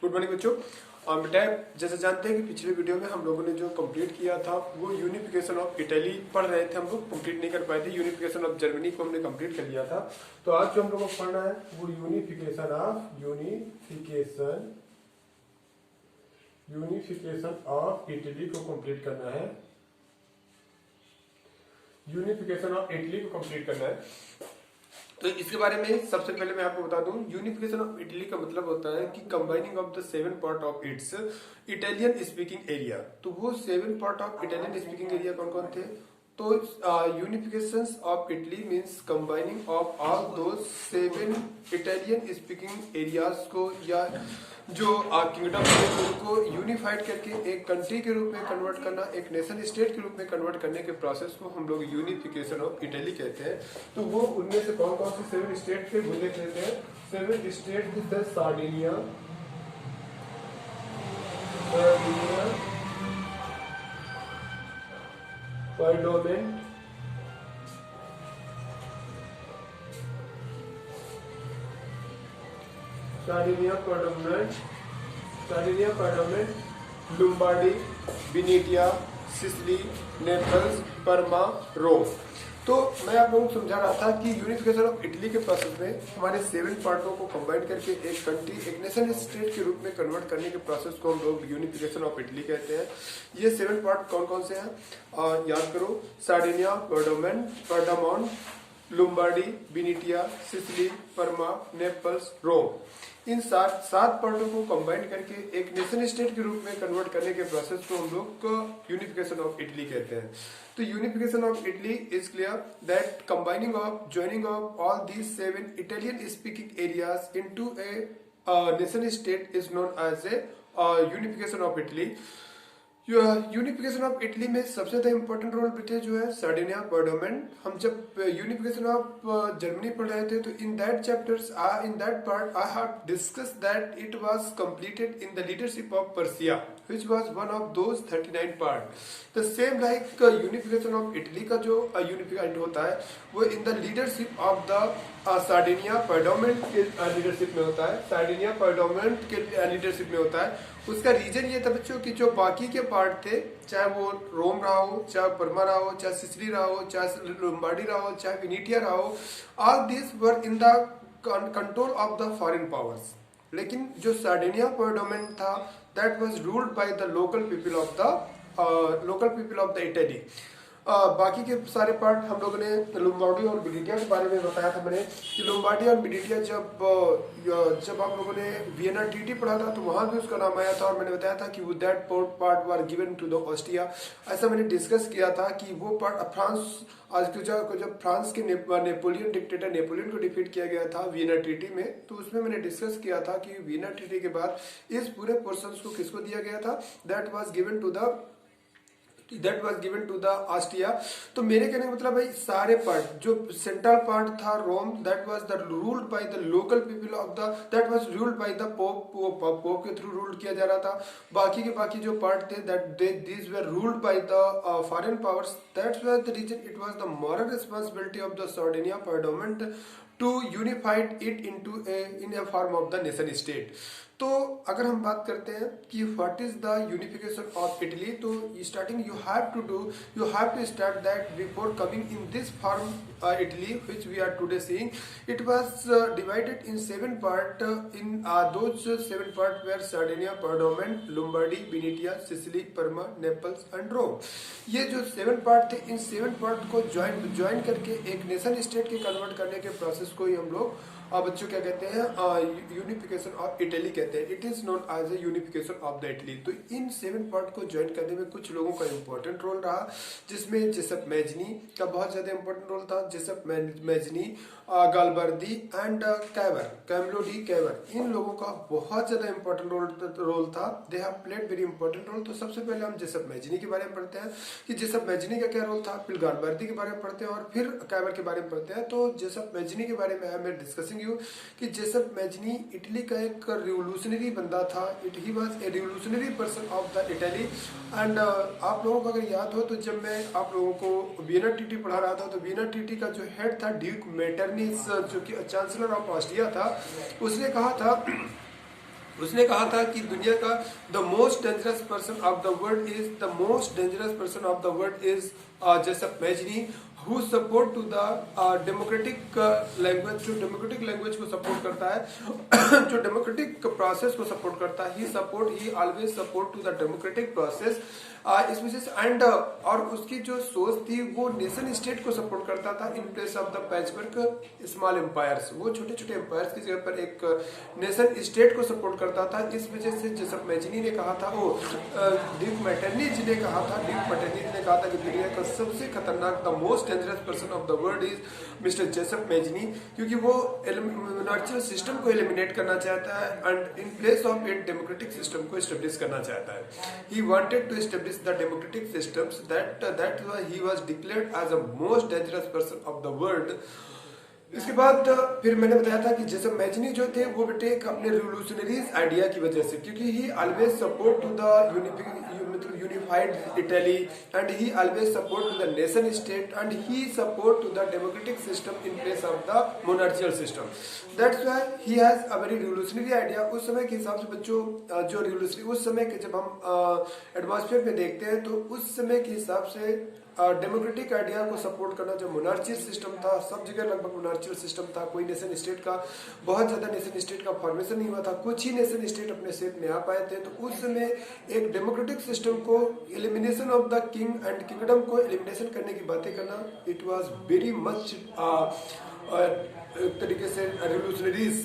Good morning बच्चों। बेटा जैसे जानते हैं कि पिछले वीडियो में हम लोगों ने जो कंप्लीट किया था वो यूनिफिकेशन ऑफ इटली पढ़ रहे थे, हम लोग कंप्लीट नहीं कर पाए थे। यूनिफिकेशन ऑफ जर्मनी को हमने कंप्लीट कर लिया था। तो आज जो हम लोगों को पढ़ना है वो यूनिफिकेशन ऑफ इटली को कंप्लीट करना है। यूनिफिकेशन ऑफ इटली को कंप्लीट करना है। तो इसके बारे में सबसे पहले मैं आपको बता दूं, यूनिफिकेशन ऑफ इटली का मतलब होता है कि combining of the 7 part of its Italian speaking area. तो वो 7 part of Italian speaking area कौन कौन थे? तो unification of Italy means combining of all दो 7 इटालियन स्पीकिंग एरियाज को या जो किंगडम है उनको यूनिफाइड करके एक कंट्री के रूप में कन्वर्ट करना, एक नेशन स्टेट के रूप में कन्वर्ट करने के प्रोसेस को हम लोग यूनिफिकेशन ऑफ इटली कहते हैं। तो वो उनमें से कौन कौन से 7 स्टेट थे वो देख लेते हैं। 7 स्टेट थे Sardinia, पार्डोमेंट, Sardinia, Piedmont, Lombardy, Venetia, Sicily, Naples, परमा, रोम। तो मैं आप लोगों को समझा रहा था कि यूनिफिकेशन ऑफ इटली के प्रोसेस में हमारे 7 पार्टों को कंबाइन करके एक कंट्री, एक नेशन स्टेट के रूप में कन्वर्ट करने के प्रोसेस को हम लोग यूनिफिकेशन ऑफ इटली कहते हैं। ये 7 पार्ट कौन कौन से हैं याद करो। Sardinia, पर्डामोन, लुम्बार्डी, Venetia, Sicily, Parma, Naples, रोम। इन 7 पार्टों को कंबाइन करके एक नेशन स्टेट के रूप में कन्वर्ट करने के प्रोसेस को हम लोग यूनिफिकेशन ऑफ इटली कहते हैं। तो unification of Italy is clear that combining of joining of all these 7 Italian speaking areas into a nation state is known as a unification of Italy. Unification of Italy में सबसे ज्यादा important role बेटे जो है Sardinia, पार्डोमेंट। हम जब unification of Germany पढ़ रहे थे तो in that chapters in that part I have discuss that it was completed in the leadership of Persia which was one of those 39 part. The same like unification of Italy का जो unification होता है वो in the leadership of the Sardinia, Piedmont के leadership में होता है। Sardinia, Piedmont के लीडरशिप में होता है। उसका रीजन ये था बच्चों कि जो बाकी के पार्ट थे, चाहे वो रोम रहा हो, चाहे परमा रहा हो, चाहे सिसिली रहा हो, चाहे लुम्बार्डी रहा हो, चाहे वेनेटिया रहा हो, all this were in the control of the foreign powers. लेकिन जो सार्डिनिया पार्डोमेंट था that was ruled by the local people of the Italy. बाकी के सारे पार्ट हम लोगों ने लुम्बार्डी और वेनेटिया के बारे में बताया था मैंने कि लुम्बार्डी और वेनेटिया जब आप लोगों ने वियना ट्रीटी पढ़ा था तो वहां भी उसका नाम आया था। और मैंने बताया था कि वो that part were given to the Austria. ऐसा मैंने डिस्कस किया था कि वो पार्ट फ्रांस, आज जब फ्रांस के नेपोलियन डिक्टेटर नेपोलियन को डिफीट किया गया था वियना ट्रीटी में, तो उसमें मैंने डिस्कस किया था कि वियना ट्रीटी के बाद इस पूरे पोर्शन को किसको दिया गया था, that was given to the Austria. तो मेरे कहने का मतलब भाई सारे पार्ट, जो सेंट्रल पार्ट था Rome, that was the ruled by the local people of the, that was ruled by the Pope के थ्रू रूल्ड किया जा रहा था। बाकी के बाकी जो पार्ट थे that these were ruled by the foreign powers. That's was the reason it was the moral responsibility of the Sardinia Piedmont to unified it in a form of the nation state. तो अगर हम बात करते हैं कि what is the unification of Italy, तो starting you have to start that before coming in this form Italy which we are today seeing. It was divided in 7 part. In those 7 part were Sardinia, Piedmont, Lombardy, Venetia, Sicily, Parma, Naples and Rome. ये जो 7 part थे, इन 7 part को join करके एक nation state के convert करने के process को ही हम लोग बच्चों क्या कहते हैं, यूनिफिकेशन ऑफ इटली कहते हैं। It is known as a unification of the Italy. तो इन 7 पार्ट को ज्वाइन करने में कुछ लोगों का इंपॉर्टेंट रोल रहा, जिसमें जेसप मैजनी का बहुत ज्यादा इंपॉर्टेंट रोल था। Giuseppe Mazzini, Garibaldi and Camillo di Cavour, इन लोगों का बहुत ज्यादा इंपॉर्टेंट रोल था। They have played very important role. तो सबसे पहले हम जेसप मैजनी के बारे में पढ़ते हैं कि जेसप मैजनी का क्या रोल था, फिर गालबर्दी के बारे में पढ़ते हैं और फिर कैवर के बारे में पढ़ते हैं। तो जेसप मैजनी के बारे में मैं डिस्कसिंग यू कि जेसप मैजनी इटली का एक रिवोल्यूशनरी बंदा था। He was a revolutionary person of the Italy. And आप लोगों को अगर याद हो तो जब मैं आप लोगों को वियना ट्रीटी पढ़ा रहा था तो वियना ट्रीटी का जो हेड था ड्यूक मेटरनिस, जो कि चांसलर ऑफ ऑस्ट्रिया था, उसने कहा था उसने कहा था कि दुनिया का the most dangerous person of the world is the most dangerous person of the world is Joseph Mazzini who support to the democratic language, जो डेमोक्रेटिक लैंग्वेज को सपोर्ट करता है जो डेमोक्रेटिक प्रोसेस को सपोर्ट करता है, he always support to the democratic process. इस वजह से एंड और उसकी जो सोच थी वो नेशन स्टेट को सपोर्ट करता था in place of the patchwork small empires. वो छोटे छोटे एम्पायर्स की जगह पर एक नेशन स्टेट को सपोर्ट करता था। इस वजह से जोसेफ मेजनी ने कहा था, ड्यूक मैटर्नी जी ने कहा था, कि दुनिया का सबसे खतरनाक the most dangerous person of the world is mister Joseph Mazzini, क्योंकि वो मोनार्चियल सिस्टम को एलिमिनेट करना चाहता है and in place of it democratic system को एस्टेब्लिश करना चाहता है। He wanted to establish the democratic systems that he was declared as a most dangerous person of the world। इसके बाद फिर मैंने बताया था कि जोसेफ मेजनी जो थे वो बेटे अपने रिवोल्यूशनरीज आइडिया की वजह से, क्योंकि he always support to the unified Italy and he always support to the nation state and he support to the democratic system in place of the monarchial system. That's why he has a very revolutionary idea. उस समय के हिसाब से बच्चों जो revolutionary उस समय के जब हम एटमॉस्फेयर में देखते हैं तो उस समय के हिसाब से डेमोक्रेटिक आइडिया को सपोर्ट करना, जो मोनार्चियल सिस्टम था, सब जगह लगभग मोनार्चियल सिस्टम था, कोई नेशन स्टेट का बहुत ज्यादा नेशन स्टेट का फॉर्मेशन नहीं हुआ था, कुछ ही नेशन स्टेट अपने सेट में आ पाए थे। तो उस समय एक डेमोक्रेटिक सिस्टम को elimination of the king and kingdom को एलिमिनेशन करने की बातें करना, इट वाज वेरी मच एक तरीके से रिवोल्यूशनरीज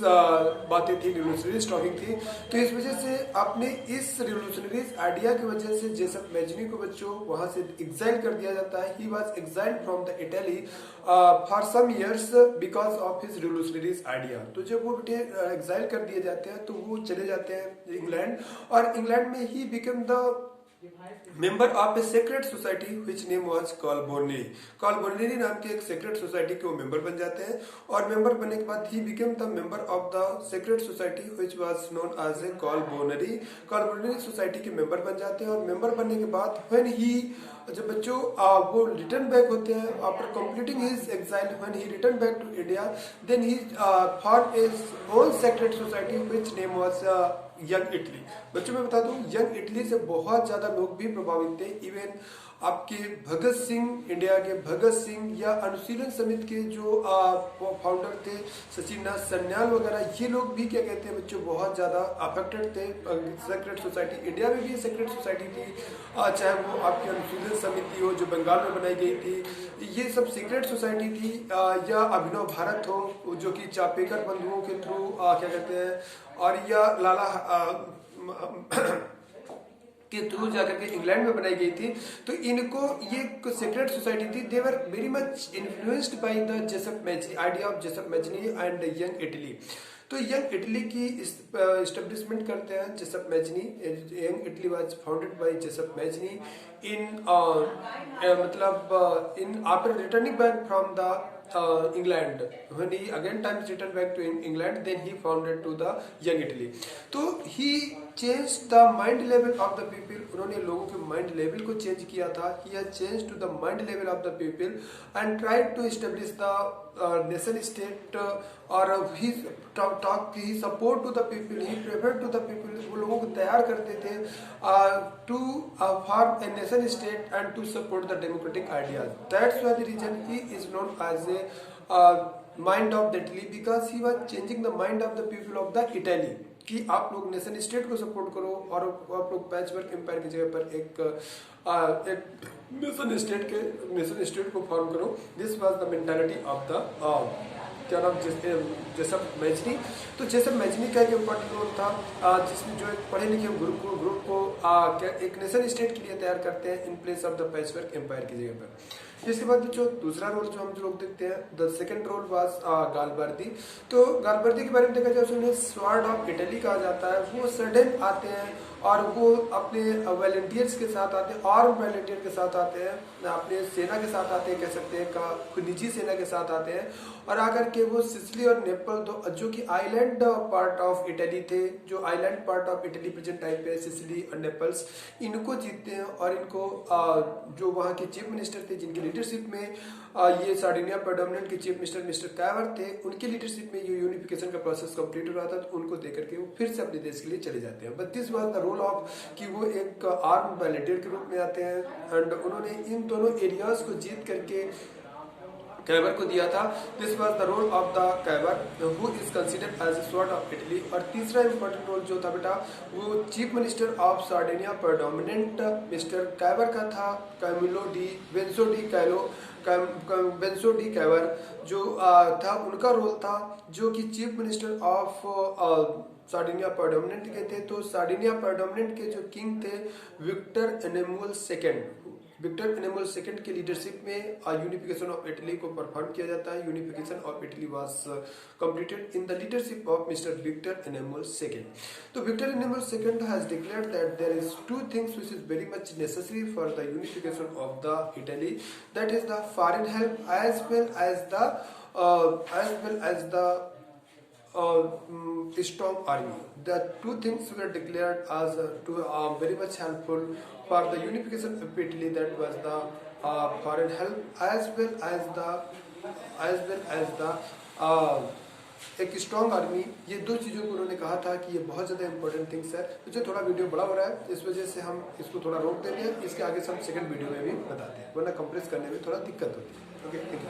बातें थी, रिवोल्यूशनरीज टॉकिंग थी। तो इस वजह से आपने इस रिवोल्यूशनरीज आइडिया की वजह से जोसेफ मेजनी को बच्चों वहां से एग्जाइल कर दिया जाता है। He was exiled from the Italy for some years because of his revolutionaries idea. तो जब वो बेटे एक्साइल कर दिए जाते हैं तो वो चले जाते हैं इंग्लैंड, और इंग्लैंड में he become the member of a secret society which name was Carbonari नाम के एक सेक्रेट सोसाइटी के वो मेंबर बन जाते हैं, और मेंबर बनने के बाद he became the member of the secret society which was known as a Carbonari society के मेंबर बन जाते हैं। और मेंबर बनने के बाद व्हेन ही जब बच्चों वो रिटर्न बैक होते हैं after completing his exile, when he return back to India, then he form his own secret society which name was Young Italy. बच्चों मैं बता दूं, यंग इटली से बहुत ज्यादा लोग भी प्रभावित थे। इवन आपके भगत सिंह, इंडिया के भगत सिंह या अनुशीलन समिति के जो फाउंडर थे सचिननाथ सन्याल वगैरह, ये लोग भी क्या कहते हैं बच्चों बहुत ज्यादा अफेक्टेड थे। सेक्रेट सोसाइटी इंडिया में भी सेक्रेट सोसाइटी थी, चाहे वो आपकी अनुशीलन समिति हो जो बंगाल में बनाई गई थी, ये सब सीक्रेट सोसाइटी थी, या अभिनव भारत हो जो कि चापेकर बंधुओं के थ्रू क्या कहते हैं, और या लाला के थ्रू जाकर के इंग्लैंड में बनाई गई थी। तो इनको ये सेक्रेट सोसाइटी थी। They were very much influenced by the Joseph Mazzini idea of Joseph Mazzini and Young Italy. तो यंग इटली की एस्टेब्लिशमेंट करते हैं Joseph Mazzini. Young Italy was founded by Joseph Mazzini in in after returning back from the England, when he again times returned back to England, then he founded to the young Italy। तो he changed the mind level of the people, उन्होंने लोगों के mind level को change किया था। he has changed to the mind level of the people and tried to establish the nation state, और he support to the people, he prepared to the people, वो लोगों को तैयार करते थे to form a nation state and to support the democratic ideas। That's why the reason he is known as a mind of the Italy, because he was changing the mind of the people of the Italy कि आप लोग nation state को support करो और आप लोग patchwork empire की जगह पर एक नेशन स्टेट को फॉर्म करो। This was the mentality of the क्या नाम जोसेफ मेजनी। तो जोसेफ मेजनी का एक इम्पोर्टेंट रोल था, जिसमें जो एक पढ़े लिखे ग्रुप को एक नेशन स्टेट के लिए तैयार करते हैं in place of the patchwork empire की जगह पर। इसके बाद जो दूसरा रोल जो हम लोग देखते हैं, द सेकंड रोल वाज गालबर्दी। तो गालबर्दी के बारे में देखा जाए तो उन्हें स्वॉर्ड ऑफ इटली कहा जाता है। वो सडन आते हैं और वो अपने वॉलंटियर्स के साथ आते हैं, आर्म वॉलंटियर के साथ आते हैं, अपने सेना के साथ आते हैं, कह सकते हैं का निजी सेना के साथ आते हैं, और आकर के वो सिसिली और नेपल जो कि आइलैंड पार्ट ऑफ इटली थे, जो island part of Italy present time पे सिसिली और नेपल्स, इनको जीतते हैं और इनको जो वहाँ के चीफ मिनिस्टर थे जिनकी लीडरशिप में ये सार्डिनिया प्रेडोमिनेंट के चीफ मिनिस्टर कैवर थे, उनकी लीडरशिप में ये यूनिफिकेशन का प्रोसेस कंप्लीट हो रहा था, तो उनको देकर के वो फिर से अपने देश के लिए चले जाते हैं। But this was the role of कि वो एक आर्म वॉलंटियर के रूप में आते हैं एंड उन्होंने इन दोनों एरियाज को जीत करके कैवर को दिया था। This was the role of the Cavour who is considered as a sword of Italy. और तीसरा इंपॉर्टेंट रोल जो था बेटा वो chief minister of Sardinia predominant mister Cavour का था, बेंसो डी कैवर जो था, उनका रोल था, जो कि chief minister of Sardinia Piedmont के थे। तो सार्डिनिया प्रेडोमिनेंट के जो किंग थे विक्टर एनेमुअल सेकंड की लीडरशिप में यूनिफिकेशन ऑफ इटली को परफॉर्म किया जाता है। Unification of Italy was completed in the leadership of mister Victor Emmanuel second. तो Victor Emmanuel second has declared that there is two things which is very much necessary for the unification of the Italy, that is the foreign help as well as the strong army. The two things were declared as very much helpful for the unification of Italy. That was the foreign help as well as the एक strong army. ये दो चीज़ों को उन्होंने कहा था कि ये बहुत ज़्यादा इंपॉर्टेंट थिंग्स है। मुझे थोड़ा वीडियो बड़ा हो रहा है, इस वजह से हम इसको थोड़ा रोक देंगे, इसके आगे से हम सेकंड वीडियो में भी बताते हैं, वरना कंप्रेस करने में थोड़ा दिक्कत होती है। Okay, thank you.